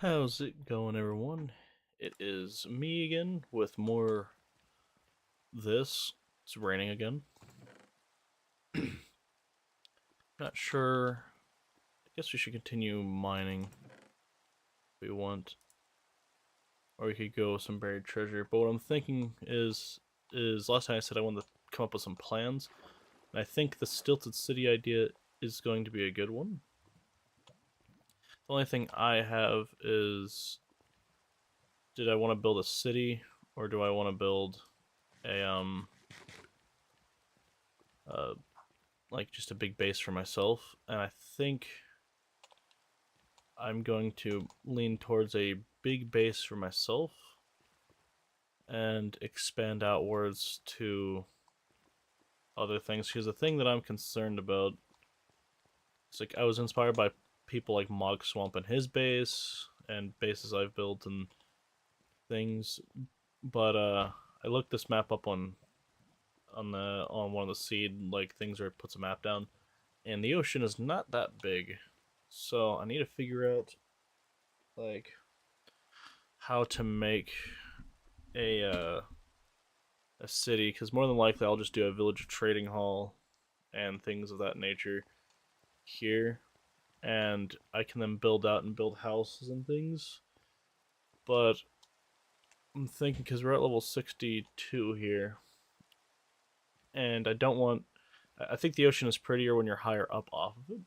How's it going, everyone? It is me again with more this. It's raining again. Not sure. I guess we should continue mining if we want. Or we could go with some buried treasure. But what I'm thinking is last time I said I wanted to come up with some plans. And I think the Stilted City idea is going to be a good one. The only thing I have is, did I want to build a city or do I want to build a like just a big base for myself? And I think I'm going to lean towards a big base for myself and expand outwards to other things, because the thing that I'm concerned about is, like, I was inspired by people like Mog Swamp and his base and bases I've built and things, but I looked this map up on one of the seed like things where it puts a map down, and the ocean is not that big. So I need to figure out like how to make a uh, a city, because more than likely I'll just do a village trading hall and things of that nature here, and I can then build out and build houses and things. But I'm thinking, because we're at level 62 here, and I don't want. I think the ocean is prettier when you're higher up off of it.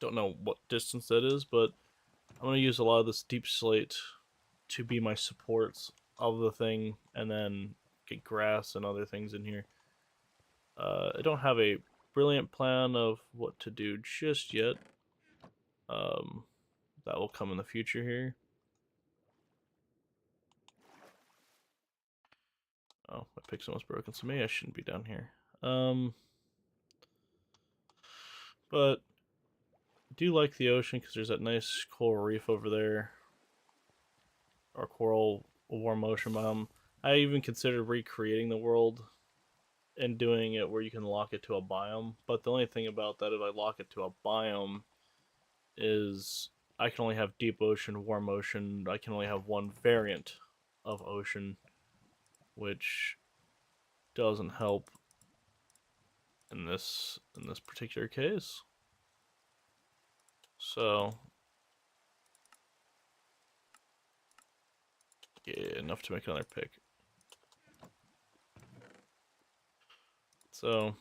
Don't know what distance that is, but I'm going to use a lot of this deep slate to be my supports of the thing, and then get grass and other things in here. I don't have a brilliant plan of what to do just yet. Um, that will come in the future here. Oh, my pixel was broken, so maybe I shouldn't be down here. But I do like the ocean because there's that nice coral reef over there, or coral warm ocean biome. I even considered recreating the world and doing it where you can lock it to a biome. But the only thing about that, if I lock it to a biome, is I can only have deep ocean, warm ocean. I can only have one variant of ocean, which doesn't help in this particular case. So yeah, enough to make another pick. So,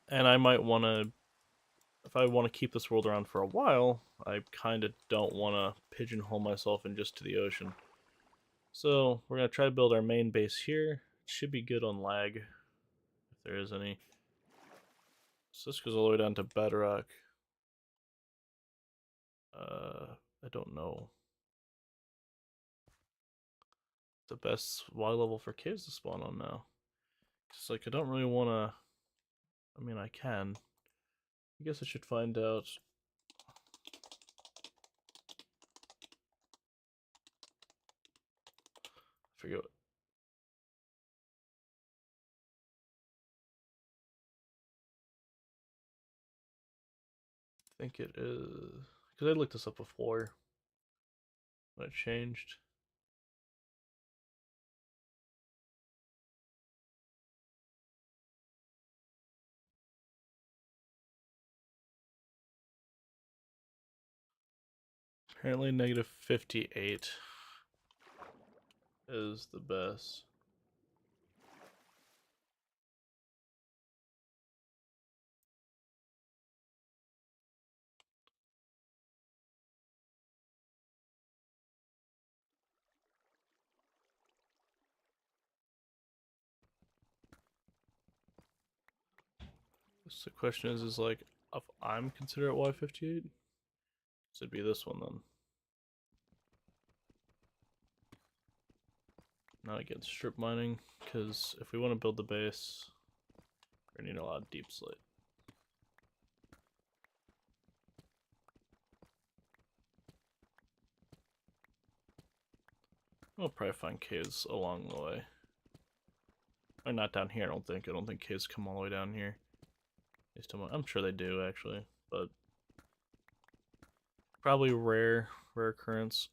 and I might want to, if I want to keep this world around for a while, I kind of don't want to pigeonhole myself in just to the ocean. So we're going to try to build our main base here. It should be good on lag, if there is any. So this goes all the way down to bedrock. I don't know the best Y level for caves to spawn on now. Cause like I don't really want to. I mean, I can. I guess I should find out. I forget. I think it is, because I looked this up before when it changed. Apparently, negative 58 is the best. So the question is like, if I'm considered at Y58, should be this one then. Not against strip mining, because if we want to build the base, we need a lot of deep slate. We'll probably find caves along the way. Or not down here, I don't think. I don't think caves come all the way down here. I'm sure they do, actually. But probably rare rare occurrence.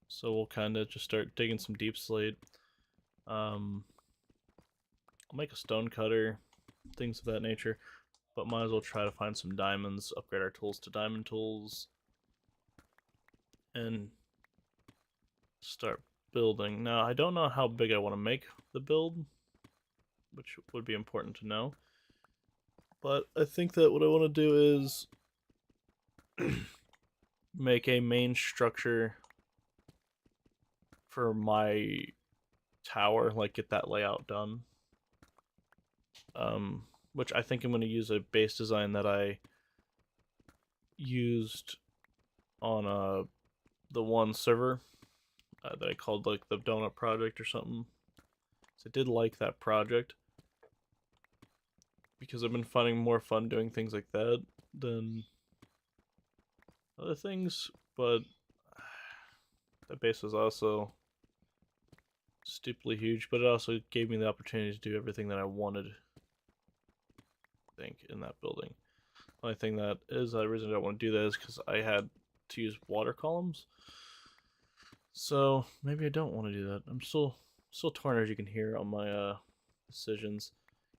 So we'll kind of just start digging some deep slate. I'll make a stone cutter, things of that nature, but might as well try to find some diamonds, upgrade our tools to diamond tools, and start building. Now, I don't know how big I want to make the build, which would be important to know, but I think that what I want to do is make a main structure for my tower, like get that layout done. Which I think I'm going to use a base design that I used on the one server that I called like the Donut Project or something. So I did like that project because I've been finding more fun doing things like that than other things, but that base was also stupidly huge, but it also gave me the opportunity to do everything that I wanted, I think, in that building. The only thing that is the reason I don't want to do that is because I had to use water columns. So maybe I don't want to do that. I'm still torn, as you can hear on my decisions.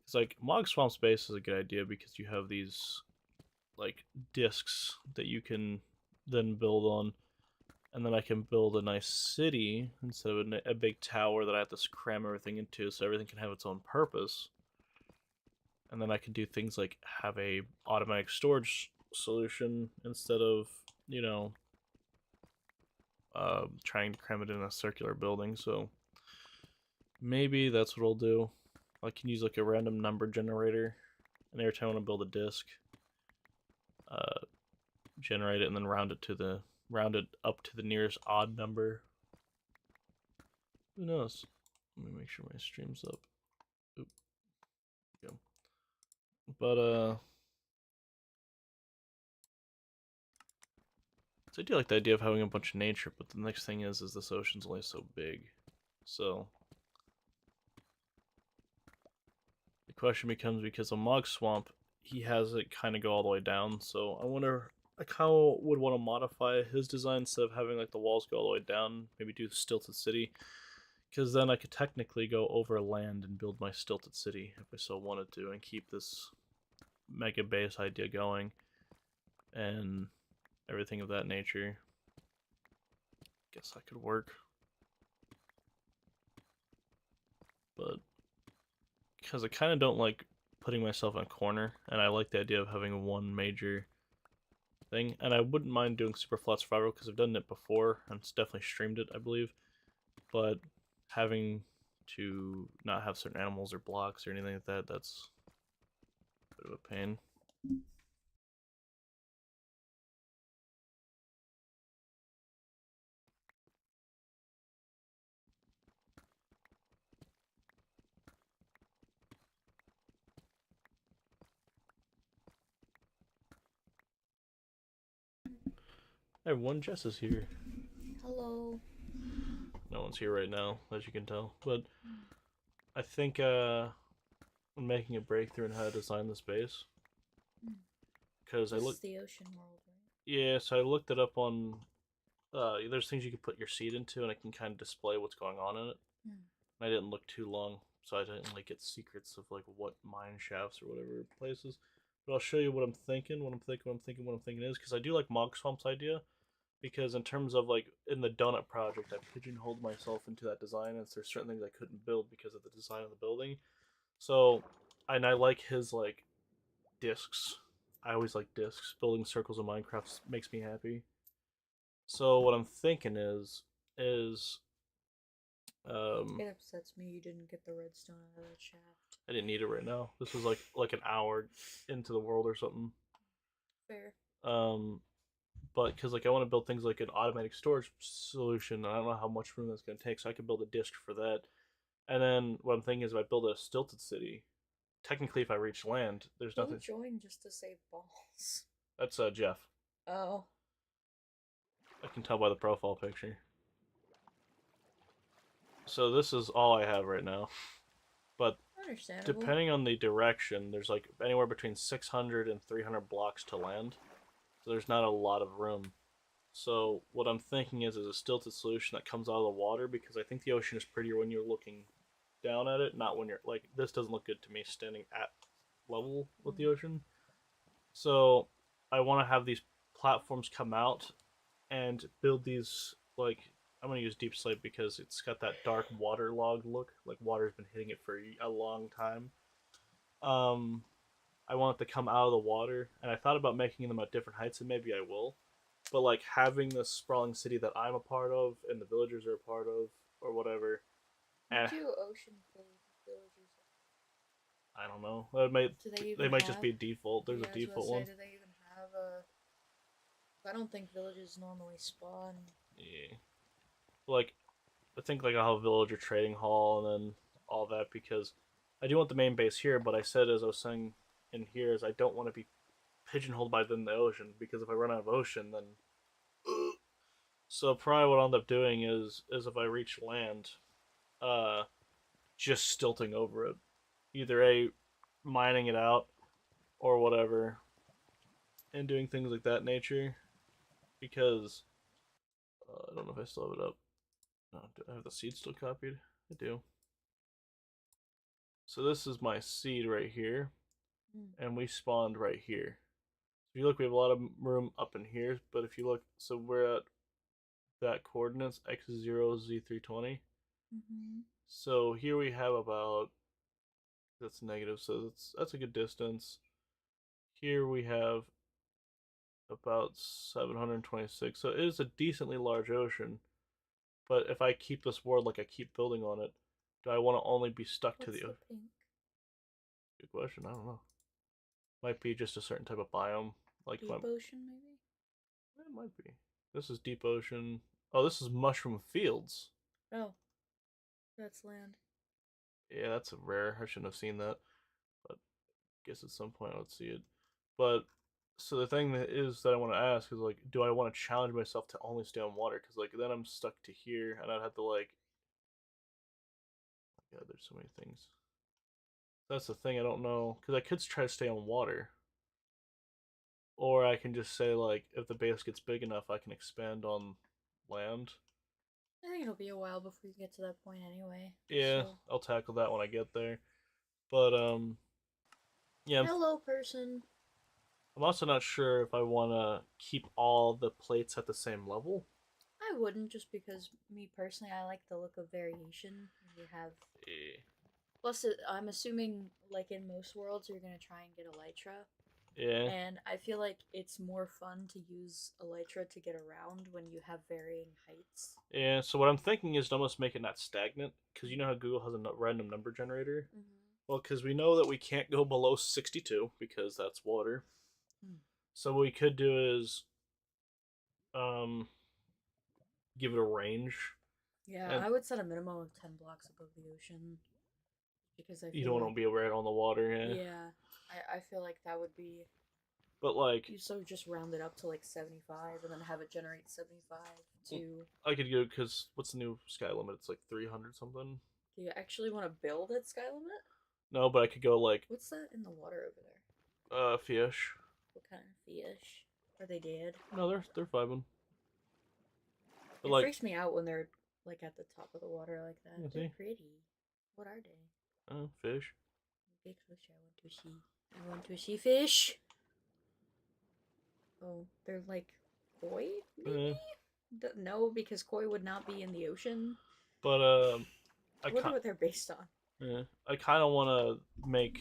It's like Mog Swamp Space is a good idea because you have these like discs that you can then build on, and then I can build a nice city instead of a big tower that I have to cram everything into, so everything can have its own purpose. And then I can do things like have a automatic storage solution instead of, you know, trying to cram it in a circular building. So maybe that's what I'll do. I can use like a random number generator, and every time I want to build a disk, generate it and then round it up to the nearest odd number. Who knows? Let me make sure my stream's up. Oop. Go. But so I do like the idea of having a bunch of nature, but the next thing is this ocean's only so big. So the question becomes, because a Mog Swamp, he has it kind of go all the way down, so I wonder, I kind of would want to modify his design instead of having like the walls go all the way down, maybe do Stilted City, because then I could technically go over land and build my Stilted City if I so wanted to, and keep this mega base idea going, and everything of that nature. Guess that could work. But because I kind of don't like putting myself in a corner, and I like the idea of having one major thing, and I wouldn't mind doing Super Flat Survival because I've done it before, and it's definitely streamed it, I believe, but having to not have certain animals or blocks or anything like that, that's a bit of a pain. Everyone, Jess is here. Hello. No one's here right now, as you can tell, but I think I'm making a breakthrough in how to design the space. Because I looked, the ocean world, right? yeah, so I looked it up on. There's things you can put your seed into, and it can kind of display what's going on in it. I didn't look too long, so I didn't like get secrets of like what mine shafts or whatever places. But I'll show you what I'm thinking, what I'm thinking is, because I do like Mog Swamp's idea. Because in terms of like in the Donut Project, I pigeonholed myself into that design, and there's certain things I couldn't build because of the design of the building. So, and I like his like discs. I always like discs. Building circles in Minecraft makes me happy. So what I'm thinking is It upsets me you didn't get the redstone out of that shaft. I didn't need it right now. This was like an hour into the world or something. Fair. Um, but because like I want to build things like an automatic storage solution, and I don't know how much room that's going to take, so I could build a disk for that. And then what I'm thinking is if I build a stilted city, technically if I reach land, there's nothing. Don't join just to save balls. That's Jeff. Oh. I can tell by the profile picture. So this is all I have right now. But Understandable. depending on the direction, there's like anywhere between 600 and 300 blocks to land. so there's not a lot of room. So what I'm thinking is a stilted solution that comes out of the water, because I think the ocean is prettier when you're looking down at it, not when you're like, this doesn't look good to me standing at level with the ocean. So I want to have these platforms come out and build these, like, I'm gonna use deep slate because it's got that dark waterlogged look, like water's been hitting it for a long time. Um, I want it to come out of the water, and I thought about making them at different heights, and maybe I will. But like having this sprawling city that I'm a part of, and the villagers are a part of, or whatever, What and do ocean villagers? I don't know. It might Do they they even might just have? be default. There's Yeah, a I was about to default say, one. do they even have a? I don't think villages normally spawn. Yeah. Like I think like I'll have a villager trading hall and then all that, because I do want the main base here, but I said, as I was saying in here, is I don't want to be pigeonholed by the ocean, because if I run out of ocean, then so probably what I'll end up doing is if I reach land, uh, just stilting over it, either a mining it out or whatever, and doing things like that nature, because I don't know if I still have it up. Do I have the seed still copied? I do. So this is my seed right here, Mm. and we spawned right here. If you look, we have a lot of room up in here, but if you look, so we're at that coordinates x0 z320. Mm-hmm. So here we have about, that's negative, so that's a good distance. Here we have about 726, so it is a decently large ocean. But if I keep this world like I keep building on it, do I want to only be stuck to What's the the ocean? pink? Good question. I don't know. Might be just a certain type of biome. Like Deep ocean, maybe? it might be. This is deep ocean. Oh, this is mushroom fields. Oh, that's land. Yeah, that's a rare. I shouldn't have seen that, but I guess at some point I would see it. But so the thing that is that I want to ask is like, do I want to challenge myself to only stay on water? Because like then I'm stuck to here, and I'd have to like, yeah, there's so many things. That's the thing. I don't know, because I could try to stay on water, or I can just say like, if the base gets big enough, I can expand on land. I think it'll be a while before you get to that point anyway. Yeah, So, I'll tackle that when I get there. But yeah, hello, person. I'm also not sure if I want to keep all the plates at the same level. I wouldn't, just because me personally, I like the look of variation. You have. Eh, Plus, I'm assuming, like in most worlds, you're gonna try and get elytra, yeah, and I feel like it's more fun to use elytra to get around when you have varying heights. yeah. So what I'm thinking is to almost make it not stagnant, because you know how Google has a random number generator. Mm-hmm. Well, because we know that we can't go below 62 because that's water. Mm. So what we could do is um give it a range, Yeah, and I would set a minimum of 10 blocks above the ocean because I you feel don't want like, to be right on the water. Yeah, yeah, I feel like that would be. but like You sort of just round it up to like 75 and then have it generate 75 to. I could go, because what's the new sky limit? It's like 300 something. Do you actually want to build at sky limit? No, but I could go like What's that in the water over there? fish. What kind of fish? Are they dead? No, they're vibing. But It like, freaks me out when they're like at the top of the water like that. you They're see, pretty. What are they? fish. Big fish I want to see. I want to see fish. Oh, they're like koi, maybe? Eh. No, because koi would not be in the ocean. But I I wonder can't. what they're based on. Yeah, I kind of want to make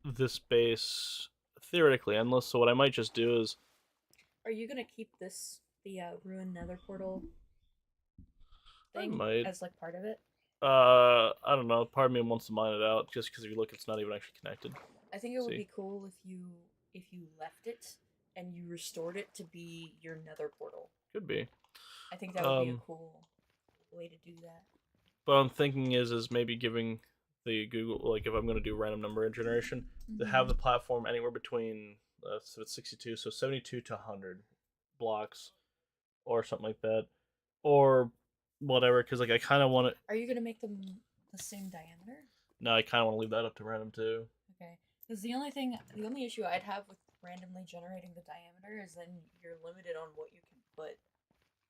this base theoretically endless. So what I might just do is Are you gonna keep this the ruined nether portal I thing might. as like part of it? I don't know. Part of me wants to mine it out, just because if you look, it's not even actually connected. I think it would See, be cool if you left it and you restored it to be your nether portal. could be. I think that would be a cool way to do that. But I'm thinking is maybe giving the Google, like, if I'm going to do random number generation, to have the platform anywhere between so it's 62, so 72 to 100 blocks or something like that, or whatever. Because like I kind of want to. Are you gonna make them the same diameter? No, I kind of want to leave that up to random too. Okay. Because the only issue I'd have randomly generating the diameter is then you're limited on what you can put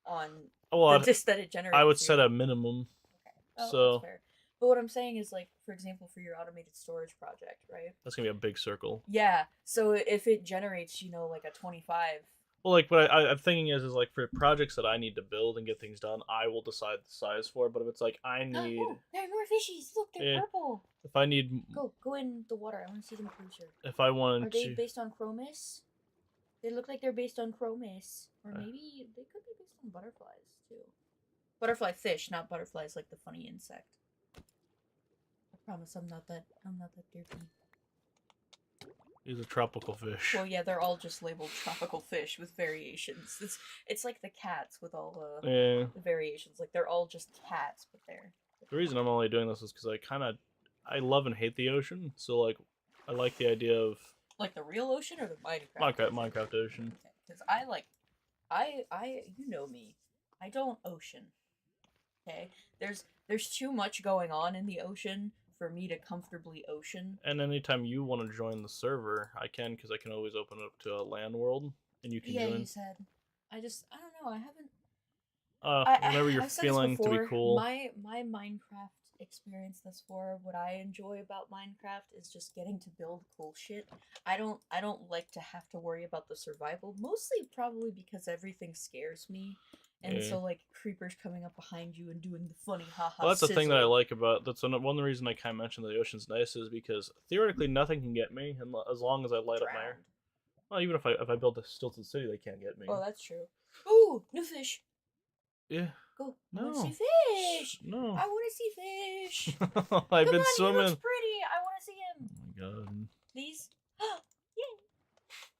on well, the disk that it I would generates. set a minimum. Okay. Oh, that's So fair. But what I'm saying is, like, for example, for your automated storage project, right? that's gonna be a big circle. Yeah. So if it generates, like a 25. Well, like what I'm thinking is like for projects that I need to build and get things done, I will decide the size for. But if it's like I need, Oh, there are more fishies. Look, they're purple. if I need, Go in the water. I want to see them closer. if I Are wanted they to, based on chromis? They look like they're based on chromis, or maybe they could be based on butterflies too. Butterfly fish, not butterflies like the funny insect. I promise I'm not that dirty. these are tropical fish. Well, yeah, they're all just labeled tropical fish with variations. It's like the cats with all Yeah. the variations. Like they're all just cats, but they're The reason I'm only doing this is because I love and hate the ocean. So like, I like the idea of like the real ocean or the Minecraft. Minecraft ocean. Because you know me, I don't ocean. Okay, there's too much going on in the ocean for me to comfortably ocean. And anytime you want to join the server, I can because I can always open it up to a land world and you can Yeah, join. you said. I don't know. I haven't. Whenever you're I've said feeling this before, to be cool. My Minecraft experience thus far, what I enjoy about Minecraft is just getting to build cool shit. I don't like to have to worry about the survival, mostly probably because everything scares me. And so like creepers coming up behind you and doing the funny haha. Well, that's the thing that I sizzle. like about that's one of the reason I kind of mentioned the ocean's nice is because theoretically nothing can get me as long as I light up my. Drowned. Well, even if I build a stilted city, they can't get me. Oh, that's true. Ooh, new fish. Yeah. Go. I No. want to see fish. No. I want to see fish. I've Come been on, swimming. he looks pretty. I want to see him. Oh my god. Please. Yay.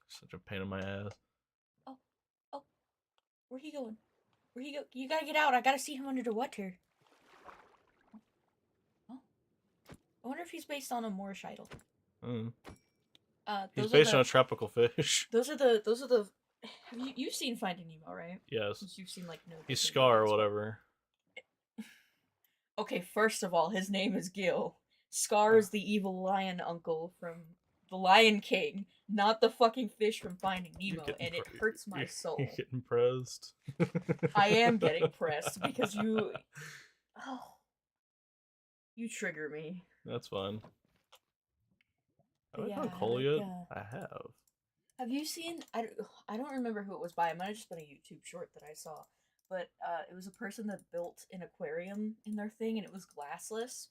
Such a pain in my ass. Oh. Where he going? Where he go? You gotta get out. I gotta see him under the water. Oh. I wonder if he's based on a Moorish idol. He's based on a tropical fish. Those are the. Have you've seen Finding Nemo, right? Yes. You've seen like no. He's Scar or whatever. Okay, first of all, his name is Gil. Scar is the evil lion uncle from The Lion King, not the fucking fish from Finding Nemo, and it hurts my soul. You're getting pressed. I am getting pressed because you. Oh. You trigger me. That's fine. Have I Yeah, found coal yet? I have. Have you seen? I don't remember who it was by. It might have just been a YouTube short that I saw, but it was a person that built an aquarium in their thing, and it was glassless.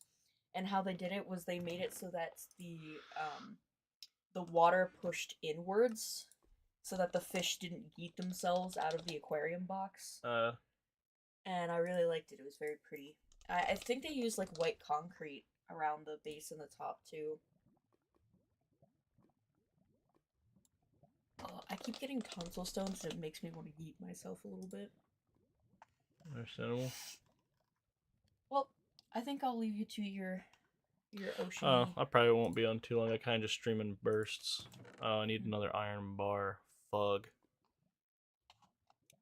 And how they did it was they made it so that the water pushed inwards, so that the fish didn't yeet themselves out of the aquarium box. And I really liked it. It was very pretty. I think they used like white concrete around the base and the top too. Oh, I keep getting tonsil stones and it makes me want to yeet myself a little bit. Understandable. Well, I think I'll leave you to your ocean. Oh, I probably won't be on too long. I kind of just stream in bursts. Oh, I need another iron bar. Fug.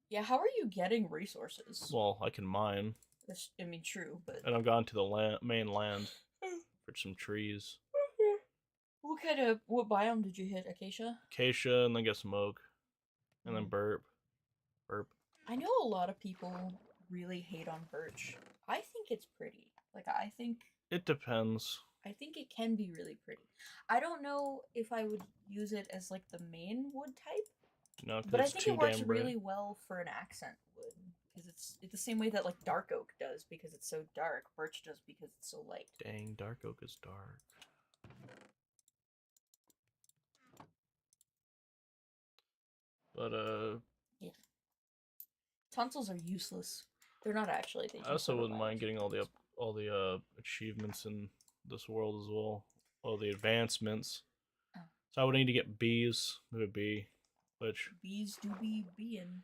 Yeah, how are you getting resources? Well, I can mine. I mean, true, but... And I've gone to the main land for some trees. What biome did you hit? Acacia? Acacia, and then get some oak. And then burp. Burp. I know a lot of people really hate on birch. I think it's pretty. Like, I think... It depends. I think it can be really pretty. I don't know if I would use it as, like, the main wood type. No, but I think it works really well for an accent wood. Because it's the same way that, like, dark oak does because it's so dark. Birch does because it's so light. Dang, dark oak is dark. But, yeah. Tonsils are useless. They're not actually. I also wouldn't mind getting all the achievements in this world as well. All the advancements. Oh. So I would need to get bees. It would be, which bees do be being.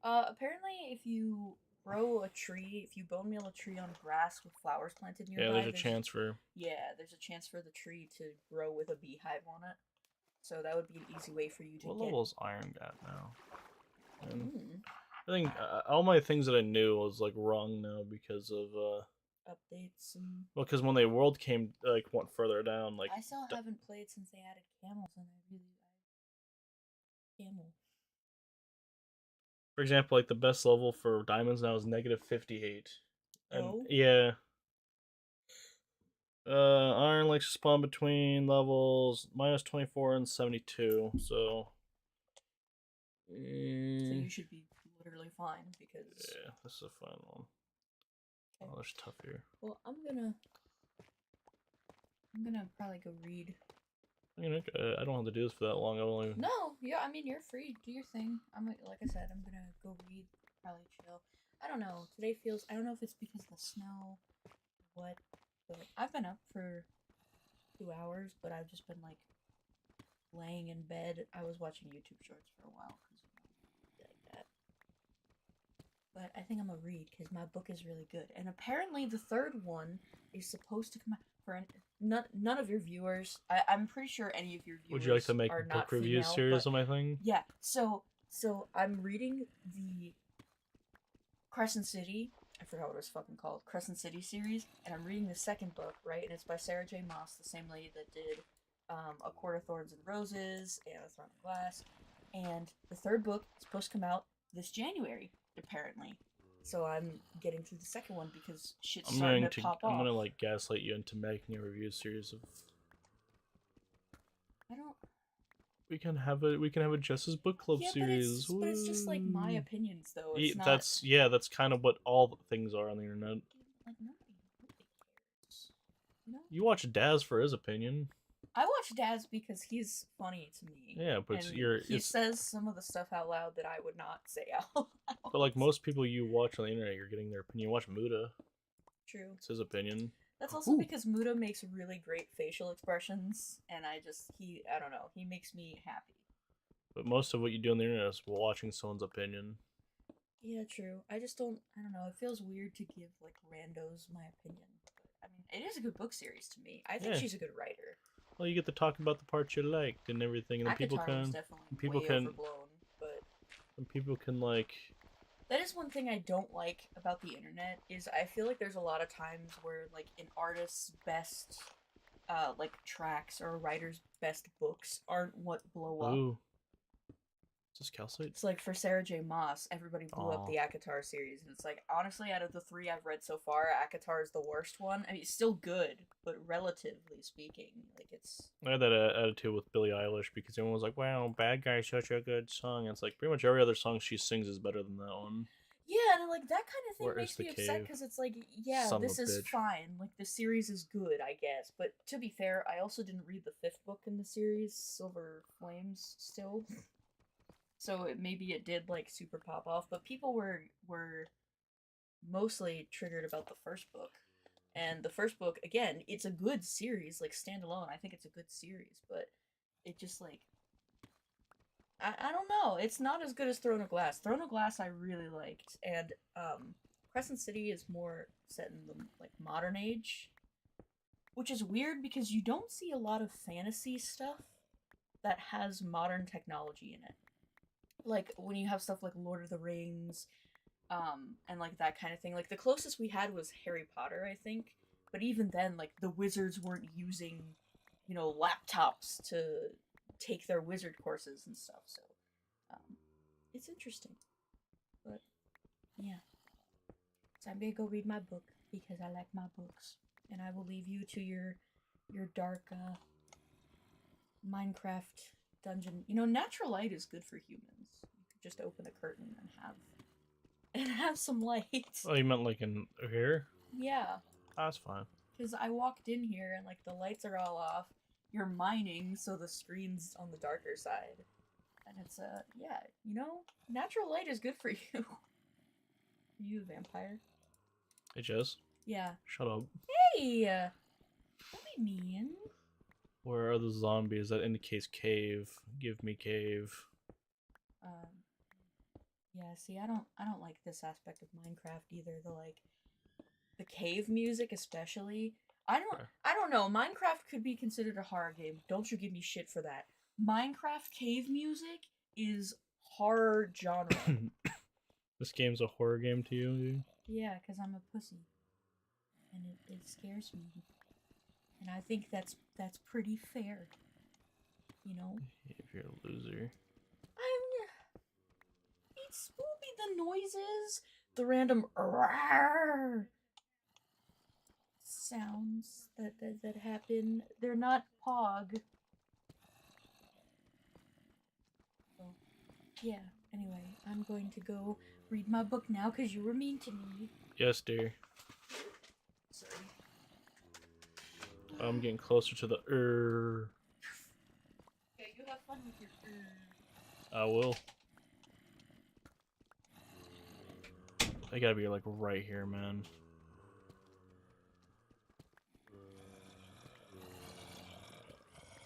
Apparently, if you grow a tree, if you bone meal a tree on grass with flowers planted nearby, yeah, there's a chance for the tree to grow with a beehive on it. So that would be an easy way for you to what get. level is iron at now? And I think all my things that I knew was like wrong now because of updates and. Well, because when the world came went further down, like I still haven't played since they added camels, and Camel. For example, like the best level for diamonds now is -58. And Oh. yeah. Iron likes to spawn between levels -24 and 72, so So you should be literally fine because. yeah, this is a fun one. Okay. Oh, there's tough here. Well, I'm gonna probably go read. I mean, I don't have to do this for that long. I only. No, yeah, I mean you're free. Do your thing. Like I said, I'm gonna go read. Probably chill. I don't know. Today feels. I don't know if it's because of the snow, or what, but I've been up for 2 hours, but I've just been like laying in bed. I was watching YouTube shorts for a while because like that. But I think I'm gonna read because my book is really good. And apparently the third one is supposed to come out for none of your viewers. I'm pretty sure any of your Would you like viewers to make are a not book review female. series But on my thing? yeah, so I'm reading the Crescent City. I forgot what it was fucking called. Crescent City series, and I'm reading the second book, right? And it's by Sarah J. Maas, the same lady that did A Court of Thorns and Roses and A Throne of Glass. And the third book is supposed to come out this January, apparently. So I'm getting through the second one because shit's starting to pop off. I'm gonna like gaslight you into making a review series of. I don't. We can have a Jess's book club Yeah, series. but it's just like my opinions, though. It's not. That's kind of what all things are on the internet. Like nobody cares. You know. You watch Daz for his opinion. I watch Daz because he's funny to me. Yeah, but he says some of the stuff out loud that I would not say out loud. But like most people you watch on the internet, you're getting their opinion. You watch Muda. True. It's his opinion. That's also because Muda makes really great facial expressions, and I don't know, he makes me happy. But most of what you do on the internet is watching someone's opinion. Yeah, true. I don't know, it feels weird to give, like, randos my opinion. But, I mean, it is a good book series to me. I think she's a good writer. Well, you get to talk about the parts you liked and everything, and then people can Overblown, but and people can like. That is one thing I don't like about the internet is I feel like there's a lot of times where like an artist's best like tracks or a writer's best books aren't what blow up. Ooh. Is this calcite? It's like for Sarah J. Maas, everybody blew up the ACOTAR series, and it's like honestly, out of the 3 I've read so far, ACOTAR is the worst one. I mean, it's still good, but relatively speaking, like it's. I had that attitude with Billie Eilish because everyone was like, "Wow, Bad Guy's such a good song." And it's like pretty much every other song she sings is better than that one. Yeah, and like that kind of thing makes me upset because it's like, yeah, this is fine. Like the series is good, I guess. But to be fair, I also didn't read the 5th book in the series, Silver Flames, still. So maybe it did like super pop off, but people were mostly triggered about the 1st book. And the 1st book, again, it's a good series, like standalone. I think it's a good series, but it just like I don't know. It's not as good as Throne of Glass. Throne of Glass I really liked, and Crescent City is more set in the like modern age, which is weird because you don't see a lot of fantasy stuff that has modern technology in it. Like when you have stuff like Lord of the Rings, and like that kind of thing. Like the closest we had was Harry Potter, I think. But even then, like the wizards weren't using, laptops to take their wizard courses and stuff. So, it's interesting. But yeah, so I'm gonna go read my book because I like my books, and I will leave you to your dark Minecraft dungeon. Natural light is good for humans. You could just open a curtain and have some light. Oh, you meant like in here? Yeah. That's fine. Because I walked in here and like the lights are all off. You're mining, so the screen's on the darker side. And it's natural light is good for you. Are you a vampire? Hey, Jess. Yeah. Shut up. Hey! Don't be mean. Where are the zombies? That indicates cave. Give me cave. Yeah, see, I don't like this aspect of Minecraft either. The cave music especially. I don't know. Minecraft could be considered a horror game. Don't you give me shit for that. Minecraft cave music is horror genre. This game's a horror game to you, dude? Yeah, because I'm a pussy. And it scares me. And I think that's pretty fair. If you're a loser. I Spoopy, the noises, the random sounds that happen, they're not Pog. So, yeah, anyway, I'm going to go read my book now because you were mean to me. Yes, dear. Sorry. I'm getting closer to the Okay, you have fun with your I will. I gotta be like right here, man.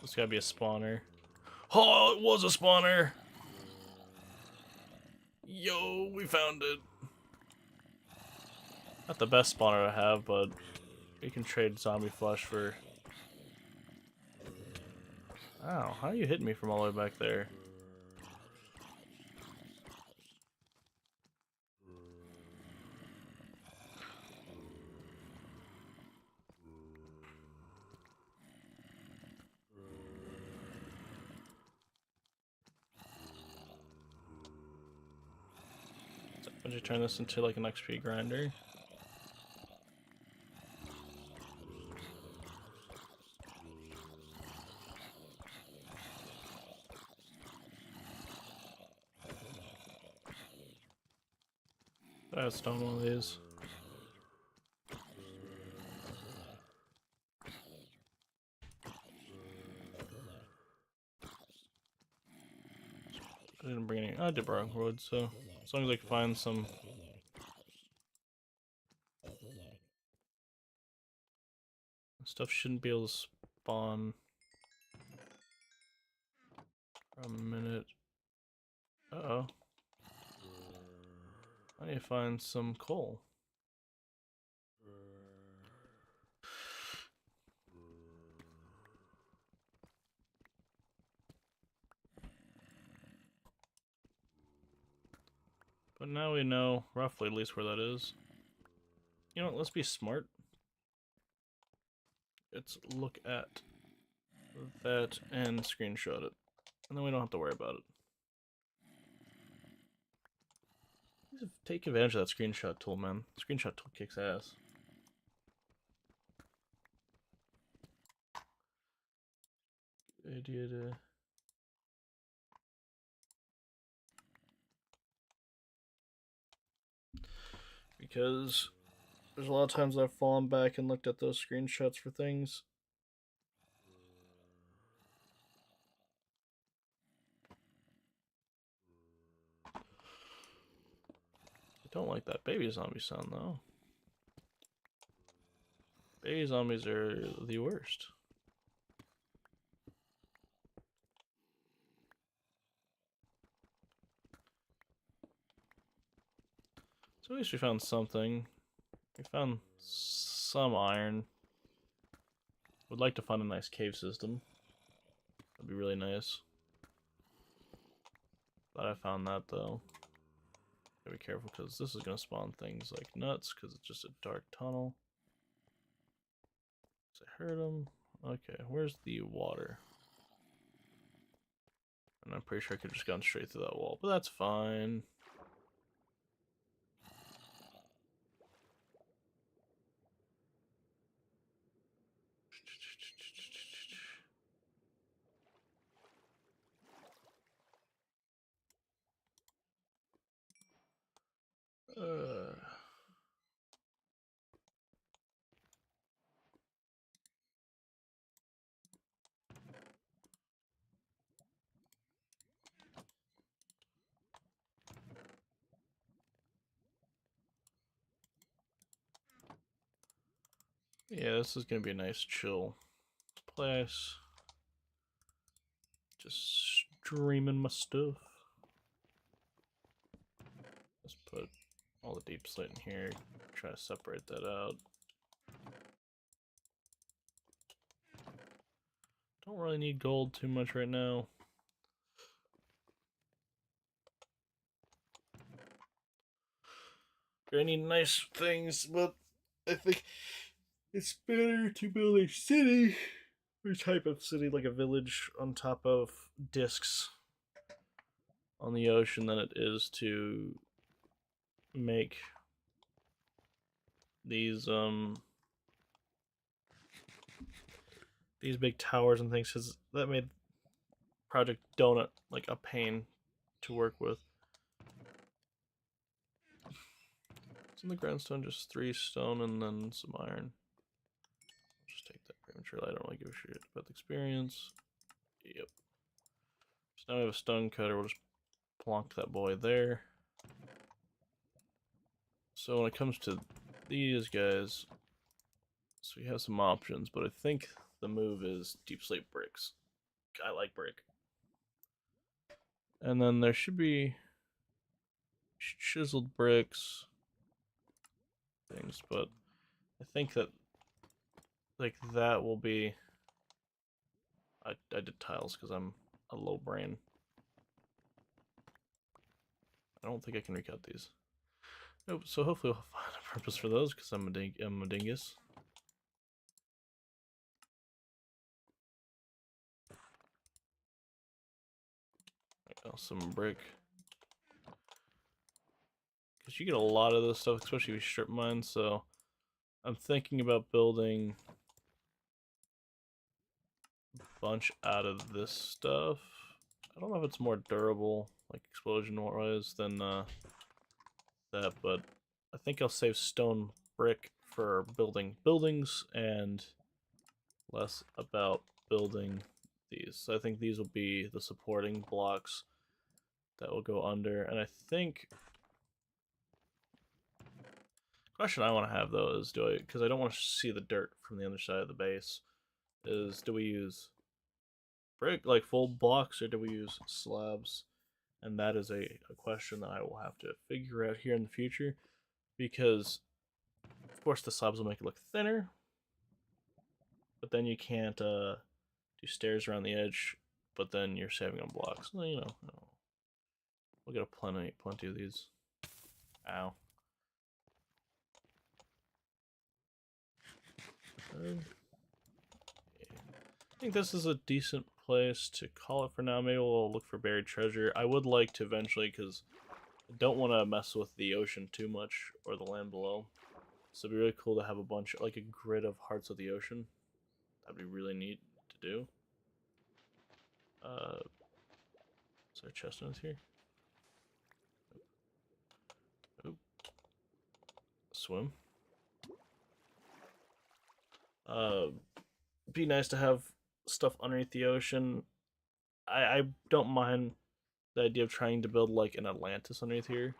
This gotta be a spawner. Oh, it was a spawner! Yo, we found it. Not the best spawner to have, but we can trade zombie flesh for... Ow, how are you hitting me from all the way back there? So, would you turn this into like an XP grinder? That's done one of these. I didn't bring any. I did bring wood, so as long as I can find some. Stuff shouldn't be able to spawn for a minute. Uh-oh. I need to find some coal. But now we know roughly at least where that is. You know what, let's be smart. Let's look at that and screenshot it. And then we don't have to worry about it. Take advantage of that screenshot tool, man. Screenshot tool kicks ass. Idiot. Because there's a lot of times I've fallen back and looked at those screenshots for things. I don't like that baby zombie sound though. Baby zombies are the worst. So at least we found something. We found some iron. Would like to find a nice cave system. That'd be really nice. Glad I found that though. Gotta be careful because this is gonna spawn things like nuts because it's just a dark tunnel. So I heard them. Okay, where's the water? And I'm pretty sure I could have just gone straight through that wall, but that's fine. Uh, yeah, this is gonna be a nice chill place. Just streaming my stuff. Let's put all the deep slate in here. Try to separate that out. Don't really need gold too much right now. I need nice things, but I think it's better to build a city, or type of city, like a village on top of discs. on the ocean than it is to make these big towers and things, because that made Project Donut like a pain to work with. It's in the grindstone, just 3 stone and then some iron. Just take that prematurely. I don't really give a shit about the experience. Yep. So now we have a stone cutter. We'll just plonk that boy there. So when it comes to these guys, so we have some options, but I think the move is deep slate bricks. I like brick. And then there should be chiseled bricks things, but I think that like that will be. I did tiles because I'm a low brain. I don't think I can recut these. Nope. So hopefully we'll find a purpose for those because I'm a dingus. Some brick. Because you get a lot of this stuff, especially with strip mines. So I'm thinking about building a bunch out of this stuff. I don't know if it's more durable, like explosion-wise, than that, but I think I'll save stone brick for building buildings and less about building these. So I think these will be the supporting blocks that will go under, and I think question I want to have though is because I don't want to see the dirt from the other side of the base, is do we use brick like full blocks or do we use slabs? And that is a question that I will have to figure out here in the future, because of course the slabs will make it look thinner, but then you can't do stairs around the edge, but then you're saving on blocks. Well, you know, we'll get plenty of these. Ow. I think this is a decent place to call it for now. Maybe we'll look for buried treasure. I would like to eventually, because I don't want to mess with the ocean too much or the land below. So it'd be really cool to have a bunch, like a grid of Hearts of the Ocean. That'd be really neat to do. Is there chestnuts here? Oop. Swim. Be nice to have stuff underneath the ocean. I don't mind the idea of trying to build like an Atlantis underneath here.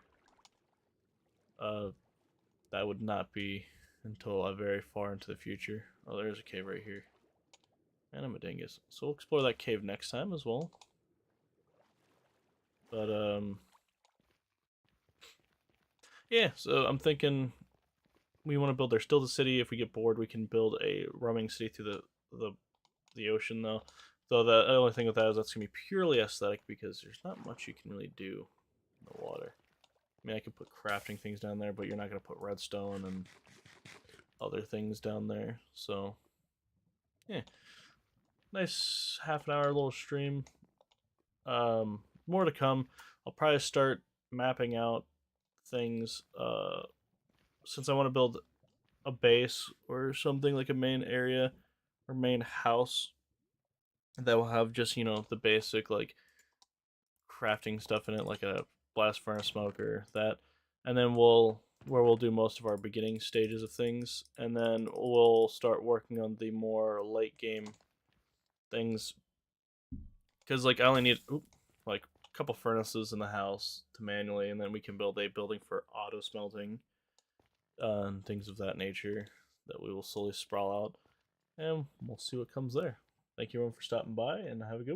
That would not be until very far into the future. Oh, there's a cave right here. And I'm a dingus. So we'll explore that cave next time as well. But yeah, so I'm thinking we want to build there. Still the city. If we get bored, we can build a roaming city through the ocean though. Though the only thing with that is that's gonna be purely aesthetic because there's not much you can really do in the water. I mean, I could put crafting things down there, but you're not gonna put redstone and other things down there. So yeah, nice half an hour little stream. More to come. I'll probably start mapping out things since I want to build a base or something like a main area or main house that will have just, you know, the basic like crafting stuff in it, like a blast furnace smoker, that, and then we'll do most of our beginning stages of things, and then we'll start working on the more late game things, because like I only need like a couple furnaces in the house to manually, and then we can build a building for auto smelting and things of that nature that we will slowly sprawl out, and we'll see what comes there. Thank you everyone for stopping by, and have a good one.